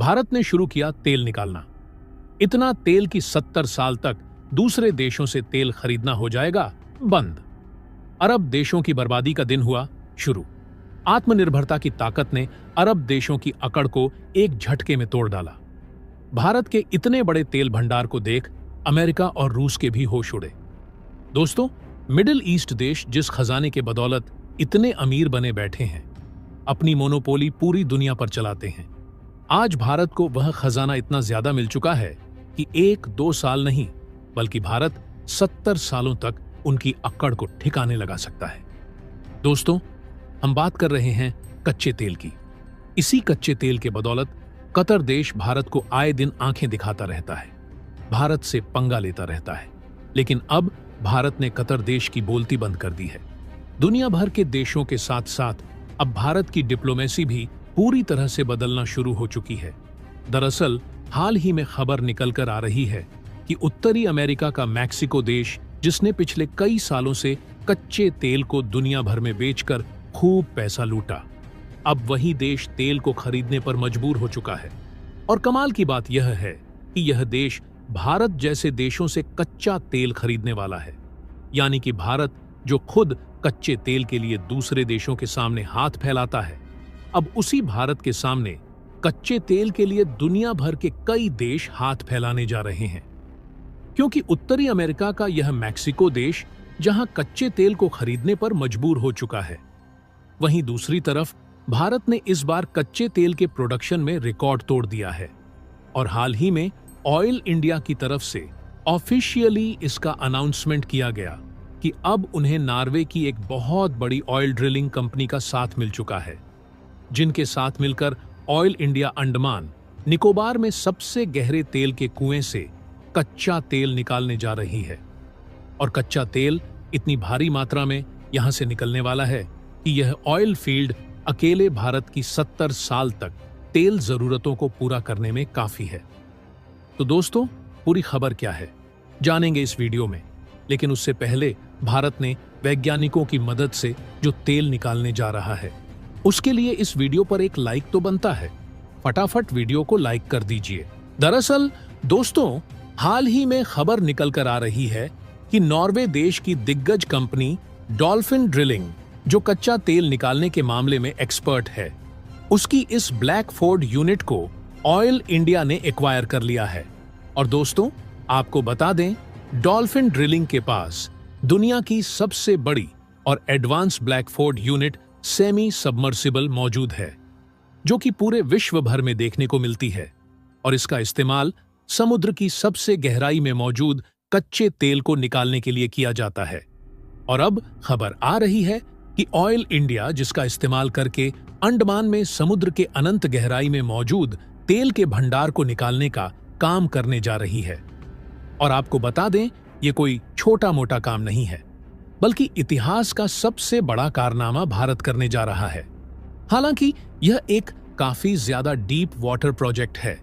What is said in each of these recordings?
भारत ने शुरू किया तेल निकालना। इतना तेल कि 70 साल तक दूसरे देशों से तेल खरीदना हो जाएगा बंद। अरब देशों की बर्बादी का दिन हुआ शुरू। आत्मनिर्भरता की ताकत ने अरब देशों की अकड़ को एक झटके में तोड़ डाला। भारत के इतने बड़े तेल भंडार को देख अमेरिका और रूस के भी होश उड़े। दोस्तों, मिडिल ईस्ट देश जिस खजाने के बदौलत इतने अमीर बने बैठे हैं, अपनी मोनोपोली पूरी दुनिया पर चलाते हैं, आज भारत को वह खजाना इतना ज्यादा मिल चुका है कि 1-2 साल नहीं बल्कि भारत 70 सालों तक उनकी अकड़ को ठिकाने लगा सकता है। दोस्तों, हम बात कर रहे हैं कच्चे तेल की। इसी कच्चे तेल के बदौलत कतर देश भारत को आए दिन आंखें दिखाता रहता है, भारत से पंगा लेता रहता है। लेकिन अब भारत ने कतर देश की बोलती बंद कर दी है। दुनिया भर के देशों के साथ साथ अब भारत की डिप्लोमेसी भी पूरी तरह से बदलना शुरू हो चुकी है। दरअसल हाल ही में खबर निकलकर आ रही है कि उत्तरी अमेरिका का मैक्सिको देश, जिसने पिछले कई सालों से कच्चे तेल को दुनिया भर में बेचकर खूब पैसा लूटा, अब वही देश तेल को खरीदने पर मजबूर हो चुका है। और कमाल की बात यह है कि यह देश भारत जैसे देशों से कच्चा तेल खरीदने वाला है। यानी कि भारत जो खुद कच्चे तेल के लिए दूसरे देशों के सामने हाथ फैलाता है, अब उसी भारत के सामने कच्चे तेल के लिए दुनिया भर के कई देश हाथ फैलाने जा रहे हैं। क्योंकि उत्तरी अमेरिका का यह मैक्सिको देश जहां कच्चे तेल को खरीदने पर मजबूर हो चुका है, वहीं दूसरी तरफ भारत ने इस बार कच्चे तेल के प्रोडक्शन में रिकॉर्ड तोड़ दिया है। और हाल ही में ऑयल इंडिया की तरफ से ऑफिशियली इसका अनाउंसमेंट किया गया कि अब उन्हें नॉर्वे की एक बहुत बड़ी ऑयल ड्रिलिंग कंपनी का साथ मिल चुका है, जिनके साथ मिलकर ऑयल इंडिया अंडमान निकोबार में सबसे गहरे तेल के कुएं से कच्चा तेल निकालने जा रही है। और कच्चा तेल इतनी भारी मात्रा में यहां से निकलने वाला है कि यह ऑयल फील्ड अकेले भारत की 70 साल तक तेल जरूरतों को पूरा करने में काफी है। तो दोस्तों, पूरी खबर क्या है जानेंगे इस वीडियो में। लेकिन उससे पहले भारत ने वैज्ञानिकों की मदद से जो तेल निकालने जा रहा है, उसके लिए इस वीडियो पर एक लाइक तो बनता है। फटाफट वीडियो को लाइक कर दीजिए। दरअसल दोस्तों, हाल ही में खबर निकल कर आ रही है कि नॉर्वे देश की दिग्गज कंपनी डॉल्फिन ड्रिलिंग, जो कच्चा तेल निकालने के मामले में एक्सपर्ट है, उसकी इस ब्लैकफोर्ड यूनिट को ऑयल इंडिया ने एक्वायर कर लिया है। और दोस्तों, आपको बता दें, डॉल्फिन ड्रिलिंग के पास दुनिया की सबसे बड़ी और एडवांस ब्लैकफोर्ड यूनिट सेमी सबमर्सिबल मौजूद है, जो कि पूरे विश्व भर में देखने को मिलती है। और इसका इस्तेमाल समुद्र की सबसे गहराई में मौजूद कच्चे तेल को निकालने के लिए किया जाता है। और अब खबर आ रही है कि ऑयल इंडिया, जिसका इस्तेमाल करके अंडमान में समुद्र के अनंत गहराई में मौजूद तेल के भंडार को निकालने का काम करने जा रही है। और आपको बता दें, ये कोई छोटा मोटा काम नहीं है, बल्कि इतिहास का सबसे बड़ा कारनामा भारत करने जा रहा है। हालांकि यह एक काफी ज्यादा डीप वाटर प्रोजेक्ट है,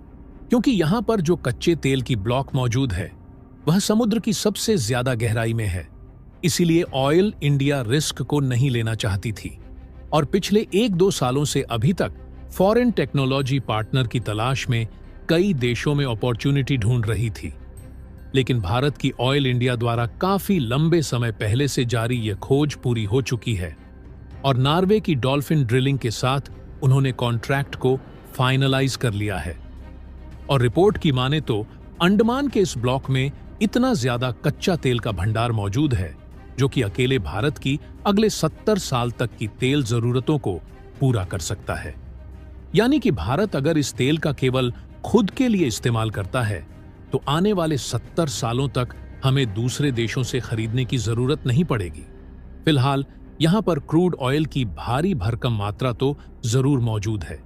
क्योंकि यहां पर जो कच्चे तेल की ब्लॉक मौजूद है वह समुद्र की सबसे ज्यादा गहराई में है। इसीलिए ऑयल इंडिया रिस्क को नहीं लेना चाहती थी और पिछले 1-2 सालों से अभी तक फॉरेन टेक्नोलॉजी पार्टनर की तलाश में कई देशों में अपॉर्चुनिटी ढूंढ रही थी। लेकिन भारत की ऑयल इंडिया द्वारा काफी लंबे समय पहले से जारी यह खोज पूरी हो चुकी है और नॉर्वे की डॉल्फिन ड्रिलिंग के साथ उन्होंने कॉन्ट्रैक्ट को फाइनलाइज कर लिया है। और रिपोर्ट की माने तो अंडमान के इस ब्लॉक में इतना ज्यादा कच्चा तेल का भंडार मौजूद है, जो कि अकेले भारत की अगले 70 साल तक की तेल जरूरतों को पूरा कर सकता है। यानी कि भारत अगर इस तेल का केवल खुद के लिए इस्तेमाल करता है तो आने वाले 70 सालों तक हमें दूसरे देशों से खरीदने की जरूरत नहीं पड़ेगी। फिलहाल यहां पर क्रूड ऑयल की भारी भरकम मात्रा तो जरूर मौजूद है,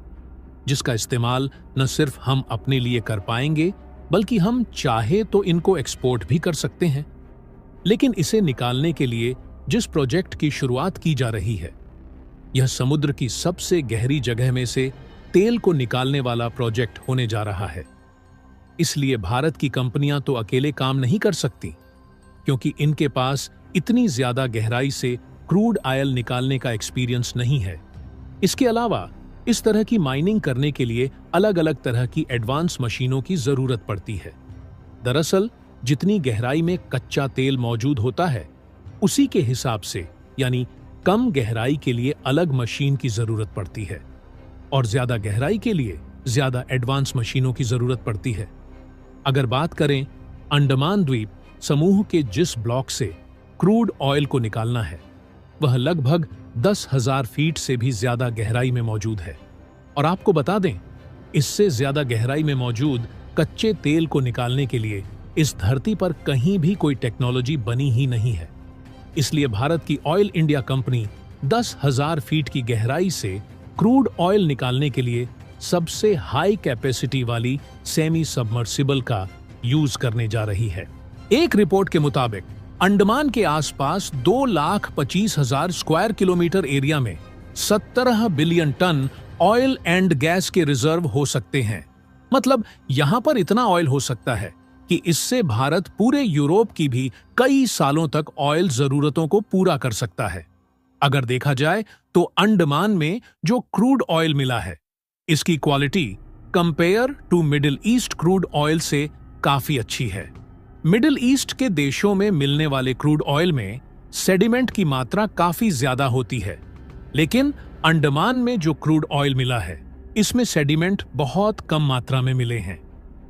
जिसका इस्तेमाल न सिर्फ हम अपने लिए कर पाएंगे, बल्कि हम चाहे तो इनको एक्सपोर्ट भी कर सकते हैं। लेकिन इसे निकालने के लिए जिस प्रोजेक्ट की शुरुआत की जा रही है, यह समुद्र की सबसे गहरी जगह में से तेल को निकालने वाला प्रोजेक्ट होने जा रहा है। इसलिए भारत की कंपनियां तो अकेले काम नहीं कर सकती, क्योंकि इनके पास इतनी ज्यादा गहराई से क्रूड ऑयल निकालने का एक्सपीरियंस नहीं है। इसके अलावा इस तरह की माइनिंग करने के लिए अलग अलग तरह की एडवांस मशीनों की जरूरत पड़ती है। दरअसल जितनी गहराई में कच्चा तेल मौजूद होता है, उसी के हिसाब से यानी कम गहराई के लिए अलग मशीन की जरूरत पड़ती है और ज्यादा गहराई के लिए ज्यादा एडवांस मशीनों की जरूरत पड़ती है। अगर बात करें अंडमान द्वीप समूह के जिस ब्लॉक से क्रूड ऑयल को निकालना है, वह लगभग 10,000 फीट से भी ज्यादा गहराई में मौजूद है। और आपको बता दें, इससे ज्यादा गहराई में मौजूद कच्चे तेल को निकालने के लिए इस धरती पर कहीं भी कोई टेक्नोलॉजी बनी ही नहीं है। इसलिए भारत की ऑयल इंडिया कंपनी 10,000 फीट की गहराई से क्रूड ऑयल निकालने के लिए सबसे हाई कैपेसिटी वाली सेमी सबमर्सिबल का यूज करने जा रही है। एक रिपोर्ट के मुताबिक अंडमान के आसपास 2,25,000 स्क्वायर किलोमीटर एरिया में 17 billion ton oil and gas के रिजर्व हो सकते हैं। मतलब यहां पर इतना ऑयल हो सकता है कि इससे भारत पूरे यूरोप की भी कई सालों तक ऑयल जरूरतों को पूरा कर सकता है। अगर देखा जाए तो अंडमान में जो क्रूड ऑयल मिला है, इसकी quality compare to Middle East crude oil से काफी अच्छी है। मिडिल ईस्ट के देशों में मिलने वाले क्रूड ऑयल में सेडिमेंट की मात्रा काफी ज्यादा होती है, लेकिन अंडमान में जो क्रूड ऑयल मिला है, इसमें सेडिमेंट बहुत कम मात्रा में मिले हैं।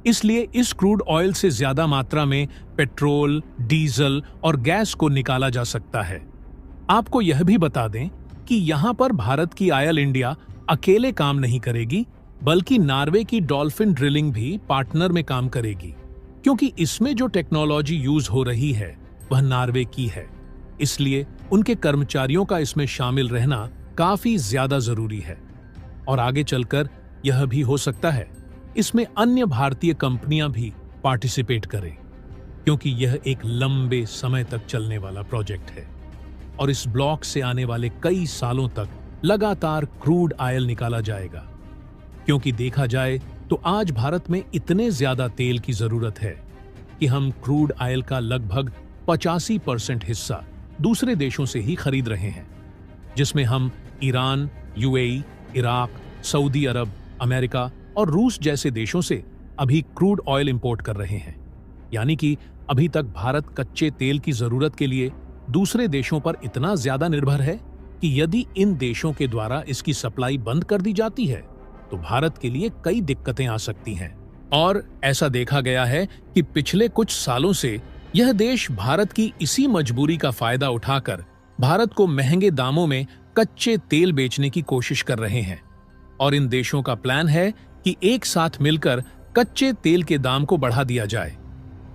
इसलिए इस क्रूड ऑयल से ज्यादा मात्रा में पेट्रोल, डीजल और गैस को निकाला जा सकता है। आपको यह भी बता दें कि यहां पर भारत की ऑयल इंडिया अकेले काम नहीं करेगी, बल्कि नॉर्वे की डॉल्फिन ड्रिलिंग भी पार्टनर में काम करेगी, क्योंकि इसमें जो टेक्नोलॉजी यूज हो रही है वह नॉर्वे की है। इसलिए उनके कर्मचारियों का इसमें शामिल रहना काफी ज्यादा जरूरी है। और आगे चलकर यह भी हो सकता है इसमें अन्य भारतीय कंपनियां भी पार्टिसिपेट करें, क्योंकि यह एक लंबे समय तक चलने वाला प्रोजेक्ट है और इस ब्लॉक से आने वाले कई सालों तक लगातार क्रूड ऑयल निकाला जाएगा। क्योंकि देखा जाए तो आज भारत में इतने ज्यादा तेल की जरूरत है कि हम क्रूड ऑयल का लगभग 85% हिस्सा दूसरे देशों से ही खरीद रहे हैं, जिसमें हम ईरान, यूएई, इराक, सऊदी अरब, अमेरिका और रूस जैसे देशों से अभी क्रूड ऑयल इंपोर्ट कर रहे हैं। यानी कि अभी तक भारत कच्चे तेल की जरूरत के लिए दूसरे देशों पर इतना ज्यादा निर्भर है कि यदि इन देशों के द्वारा इसकी सप्लाई बंद कर दी जाती है तो भारत के लिए कई दिक्कतें आ सकती हैं। और ऐसा देखा गया है कि पिछले कुछ सालों से यह देश भारत की इसी मजबूरी का फायदा उठाकर भारत को महंगे दामों में कच्चे तेल बेचने की कोशिश कर रहे हैं। और इन देशों का प्लान है कि एक साथ मिलकर कच्चे तेल के दाम को बढ़ा दिया जाए।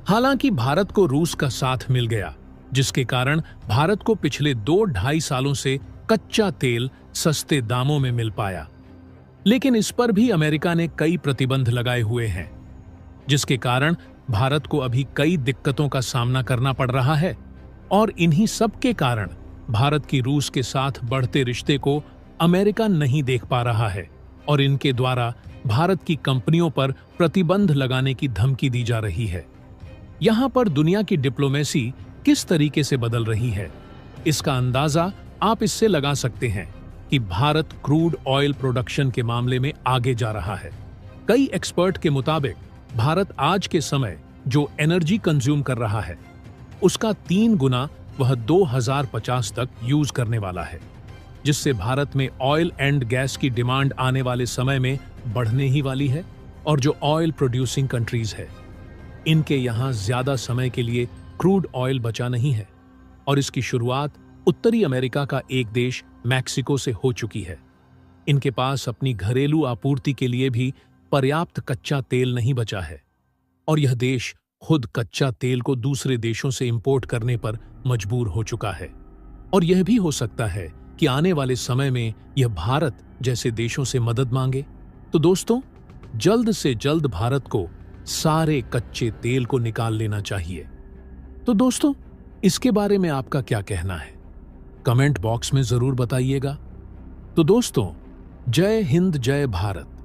हालांकि भारत को रूस का साथ मिल गया, जिसके कारण भारत को पिछले 2-2.5 सालों से कच्चा तेल सस्ते दामों में मिल पाया। लेकिन इस पर भी अमेरिका ने कई प्रतिबंध लगाए हुए हैं, जिसके कारण भारत को अभी कई दिक्कतों का सामना करना पड़ रहा है। और इन्हीं सब के कारण भारत की रूस के साथ बढ़ते रिश्ते को अमेरिका नहीं देख पा रहा है और इनके द्वारा भारत की कंपनियों पर प्रतिबंध लगाने की धमकी दी जा रही है। यहां पर दुनिया की डिप्लोमेसी किस तरीके से बदल रही है, इसका अंदाजा आप इससे लगा सकते हैं कि भारत क्रूड ऑयल प्रोडक्शन के मामले में आगे जा रहा है। कई एक्सपर्ट के मुताबिक भारत आज के समय जो एनर्जी कंज्यूम कर रहा है, उसका 3 गुना वह 2050 तक यूज करने वाला है, जिससे भारत में ऑयल एंड गैस की डिमांड आने वाले समय में बढ़ने ही वाली है। और जो ऑयल प्रोड्यूसिंग कंट्रीज है, इनके यहाँ ज्यादा समय के लिए क्रूड ऑयल बचा नहीं है और इसकी शुरुआत उत्तरी अमेरिका का एक देश मैक्सिको से हो चुकी है। इनके पास अपनी घरेलू आपूर्ति के लिए भी पर्याप्त कच्चा तेल नहीं बचा है और यह देश खुद कच्चा तेल को दूसरे देशों से इंपोर्ट करने पर मजबूर हो चुका है। और यह भी हो सकता है कि आने वाले समय में यह भारत जैसे देशों से मदद मांगे। तो दोस्तों, जल्द से जल्द भारत को सारे कच्चे तेल को निकाल लेना चाहिए। तो दोस्तों, इसके बारे में आपका क्या कहना है? कमेंट बॉक्स में जरूर बताइएगा। तो दोस्तों, जय हिंद, जय भारत।